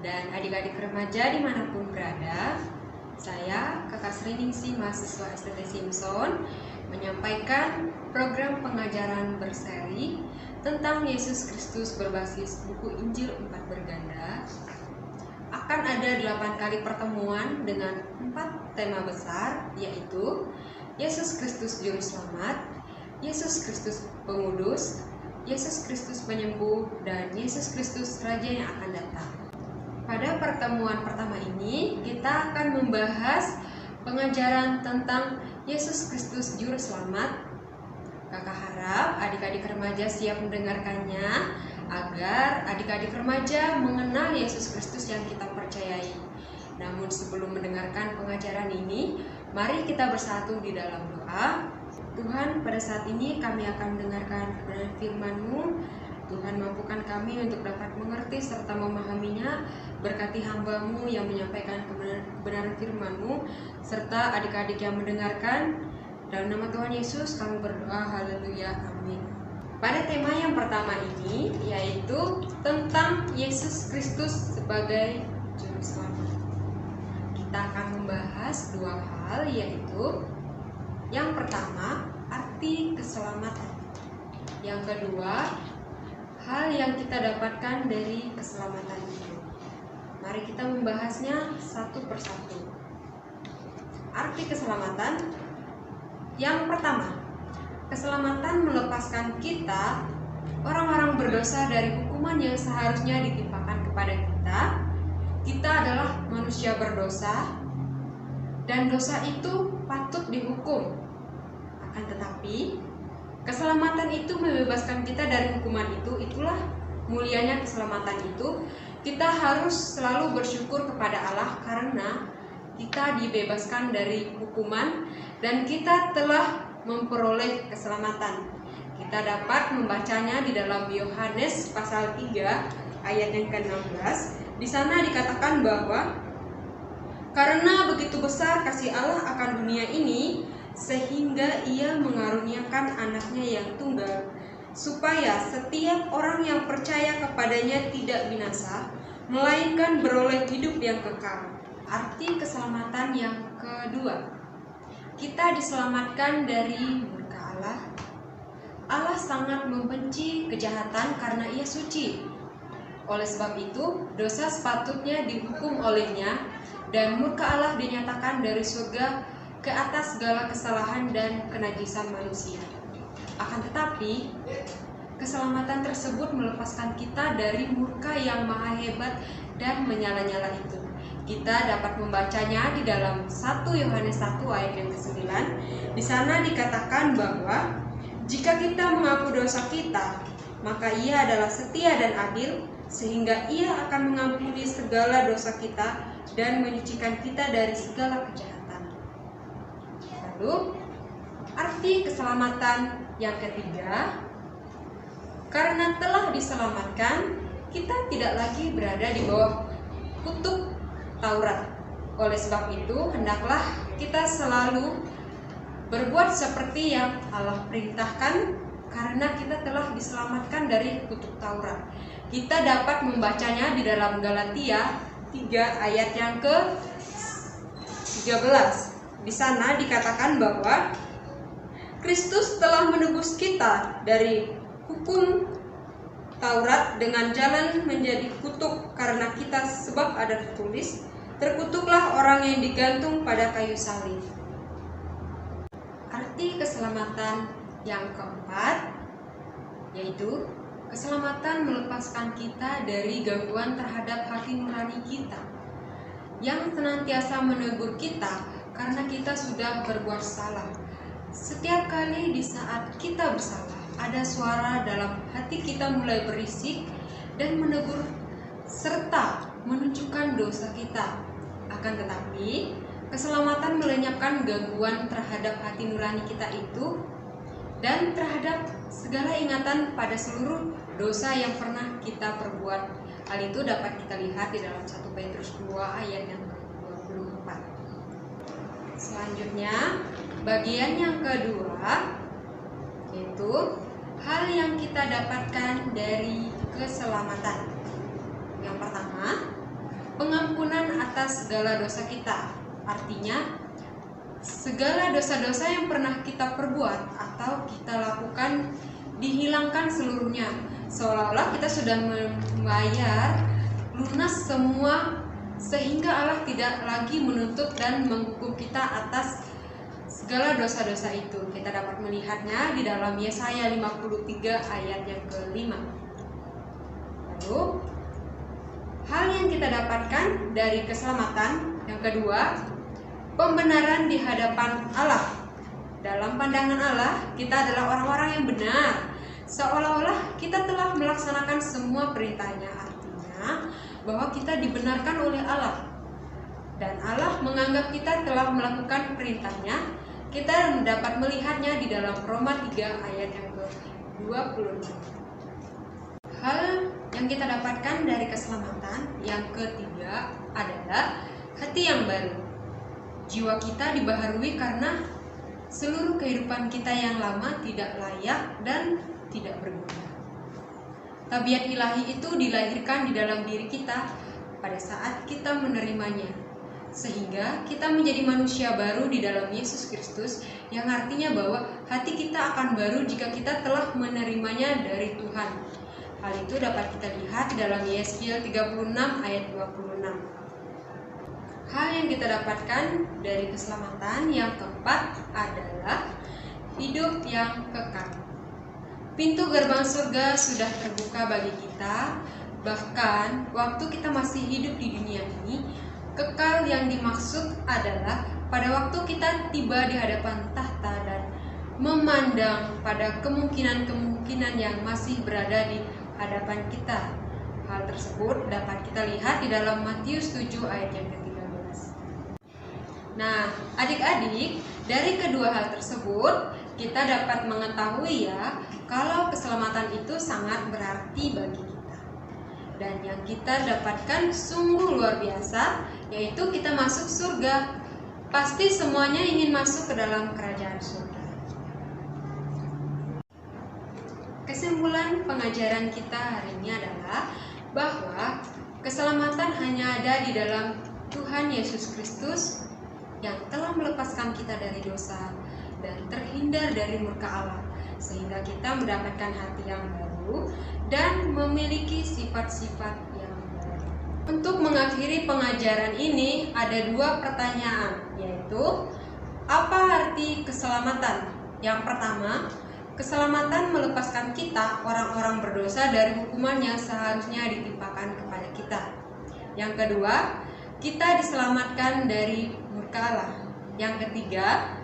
dan adik-adik remaja dimanapun berada. Saya Kakak Sriningsih, mahasiswa STT Simpson, menyampaikan program pengajaran berseri tentang Yesus Kristus berbasis buku Injil 4 berganda. Akan ada 8 kali pertemuan dengan 4 tema besar, yaitu Yesus Kristus Juru Selamat, Yesus Kristus Pengudus, Yesus Kristus Penyembuh, dan Yesus Kristus Raja yang akan datang. Pada pertemuan pertama ini, kita akan membahas pengajaran tentang Yesus Kristus Juru Selamat. Kakak harap adik-adik remaja siap mendengarkannya, agar adik-adik remaja mengenal Yesus Kristus yang kita percayai. Namun sebelum mendengarkan pengajaran ini, mari kita bersatu di dalam doa. Tuhan, pada saat ini kami akan mendengarkan kebenaran firman-Mu. Tuhan, mampukan kami untuk dapat mengerti serta memahaminya. Berkati hamba-Mu yang menyampaikan kebenaran firman-Mu, serta adik-adik yang mendengarkan. Dalam nama Tuhan Yesus kami berdoa, haleluya, amin. Pada tema yang pertama ini, yaitu tentang Yesus Kristus sebagai Juru Selamat. Kita akan membahas 2 hal, yaitu yang pertama, arti keselamatan. Yang kedua, hal yang kita dapatkan dari keselamatan itu. Mari kita membahasnya satu persatu. Arti keselamatan. Yang pertama, keselamatan melepaskan kita, orang-orang berdosa, dari hukuman yang seharusnya ditimpakan kepada kita. Kita adalah manusia berdosa, dan dosa itu patut dihukum. Akan tetapi, keselamatan itu membebaskan kita dari hukuman itu. Itulah mulianya keselamatan itu. Kita harus selalu bersyukur kepada Allah karena kita dibebaskan dari hukuman dan kita telah memperoleh keselamatan. Kita dapat membacanya di dalam Yohanes pasal 3 ayat yang ke-16. Di sana dikatakan bahwa karena begitu besar kasih Allah akan dunia ini, sehingga Ia mengaruniakan anaknya yang tunggal, supaya setiap orang yang percaya kepadanya tidak binasa, melainkan beroleh hidup yang kekal. Arti keselamatan yang kedua, kita diselamatkan dari murka Allah. Allah sangat membenci kejahatan karena Ia suci. Oleh sebab itu, dosa sepatutnya dihukum olehnya, dan murka Allah dinyatakan dari surga ke atas segala kesalahan dan kenajisan manusia. Akan tetapi, keselamatan tersebut melepaskan kita dari murka yang maha hebat dan menyala-nyala itu. Kita dapat membacanya di dalam 1 Yohanes 1 ayat yang ke-9. Di sana dikatakan bahwa jika kita mengaku dosa kita, maka Ia adalah setia dan adil, sehingga Ia akan mengampuni segala dosa kita dan menyucikan kita dari segala kejahatan. Lalu, arti keselamatan yang ketiga, karena telah diselamatkan, kita tidak lagi berada di bawah kutuk Taurat. Oleh sebab itu, hendaklah kita selalu berbuat seperti yang Allah perintahkan, karena kita telah diselamatkan dari kutuk Taurat. Kita dapat membacanya di dalam Galatia 3 ayat yang ke-13. Di sana dikatakan bahwa Kristus telah menebus kita dari hukum Taurat dengan jalan menjadi kutuk karena kita, sebab ada tertulis, terkutuklah orang yang digantung pada kayu salib. Arti keselamatan yang keempat, yaitu keselamatan melepaskan kita dari gangguan terhadap hati nurani kita yang senantiasa menegur kita karena kita sudah berbuat salah. Setiap kali di saat kita bersalah, ada suara dalam hati kita mulai berisik dan menegur serta menunjukkan dosa kita. Akan tetapi, keselamatan melenyapkan gangguan terhadap hati nurani kita itu dan terhadap segala ingatan pada seluruh dosa yang pernah kita perbuat. Hal itu dapat kita lihat di dalam 1 Petrus 2 ayat yang ke-24. Selanjutnya, bagian yang kedua, yaitu hal yang kita dapatkan dari keselamatan. Yang pertama, pengampunan atas segala dosa kita. Artinya, segala dosa-dosa yang pernah kita perbuat atau kita lakukan dihilangkan seluruhnya, seolah-olah kita sudah membayar lunas semua, sehingga Allah tidak lagi menuntut dan menghukum kita atas segala dosa-dosa itu. Kita dapat melihatnya di dalam Yesaya 53 ayat yang ke-5. Lalu, hal yang kita dapatkan dari keselamatan yang kedua, pembenaran di hadapan Allah. Dalam pandangan Allah, kita adalah orang-orang yang benar, seolah-olah kita telah melaksanakan semua perintahnya. Artinya bahwa kita dibenarkan oleh Allah, dan Allah menganggap kita telah melakukan perintahnya. Kita dapat melihatnya di dalam Roma 3 ayat yang ke-26. Hal yang kita dapatkan dari keselamatan yang ketiga adalah hati yang baru. Jiwa kita dibaharui karena seluruh kehidupan kita yang lama tidak layak dan tidak berguna. Tabiat ilahi itu dilahirkan di dalam diri kita pada saat kita menerimanya, sehingga kita menjadi manusia baru di dalam Yesus Kristus, yang artinya bahwa hati kita akan baru jika kita telah menerimanya dari Tuhan. Hal itu dapat kita lihat di dalam Yesaya 36 ayat 26. Hal yang kita dapatkan dari keselamatan yang keempat adalah hidup yang kekal. Pintu gerbang surga sudah terbuka bagi kita. Bahkan waktu kita masih hidup di dunia ini, kekal yang dimaksud adalah pada waktu kita tiba di hadapan tahta dan memandang pada kemungkinan-kemungkinan yang masih berada di hadapan kita. Hal tersebut dapat kita lihat di dalam Matius 7 ayat yang ke-13. Nah, adik-adik, dari kedua hal tersebut kita dapat mengetahui ya, kalau keselamatan itu sangat berarti bagi kita. Dan yang kita dapatkan sungguh luar biasa, yaitu kita masuk surga. Pasti semuanya ingin masuk ke dalam kerajaan surga. Kesimpulan pengajaran kita hari ini adalah bahwa keselamatan hanya ada di dalam Tuhan Yesus Kristus yang telah melepaskan kita dari dosa dan terhindar dari murka Allah, sehingga kita mendapatkan hati yang baru dan memiliki sifat-sifat yang baru. Untuk mengakhiri pengajaran ini ada dua pertanyaan, yaitu apa arti keselamatan? Yang pertama, keselamatan melepaskan kita orang-orang berdosa dari hukuman yang seharusnya ditimpakan kepada kita. Yang kedua, kita diselamatkan dari murka Allah. Yang ketiga,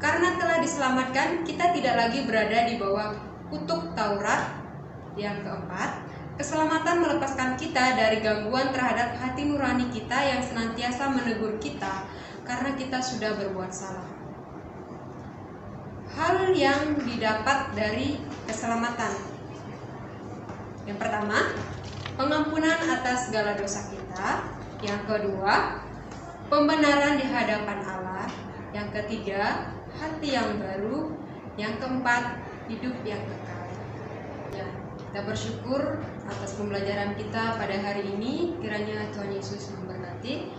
karena telah diselamatkan, kita tidak lagi berada di bawah kutuk Taurat. Yang keempat, keselamatan melepaskan kita dari gangguan terhadap hati nurani kita yang senantiasa menegur kita karena kita sudah berbuat salah. Hal yang didapat dari keselamatan. Yang pertama, pengampunan atas segala dosa kita. Yang kedua, pembenaran di hadapan Allah. Yang ketiga, hati yang baru. Yang keempat, hidup yang kekal. Ya, kita bersyukur atas pembelajaran kita pada hari ini. Kiranya Tuhan Yesus memberkati.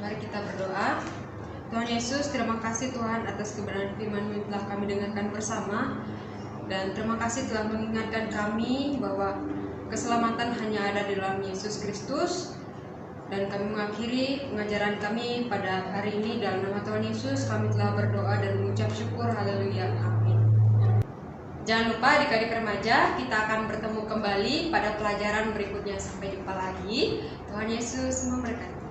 Mari kita berdoa. Tuhan Yesus, terima kasih Tuhan atas kebenaran firman-Mu yang telah kami dengarkan bersama. Dan terima kasih telah mengingatkan kami bahwa keselamatan hanya ada di dalam Yesus Kristus. Dan kami mengakhiri pengajaran kami pada hari ini dalam nama Tuhan Yesus. Kami telah berdoa dan mengucap syukur. Haleluya. Amin. Jangan lupa adik-adik remaja, kita akan bertemu kembali pada pelajaran berikutnya. Sampai jumpa lagi. Tuhan Yesus memberkati.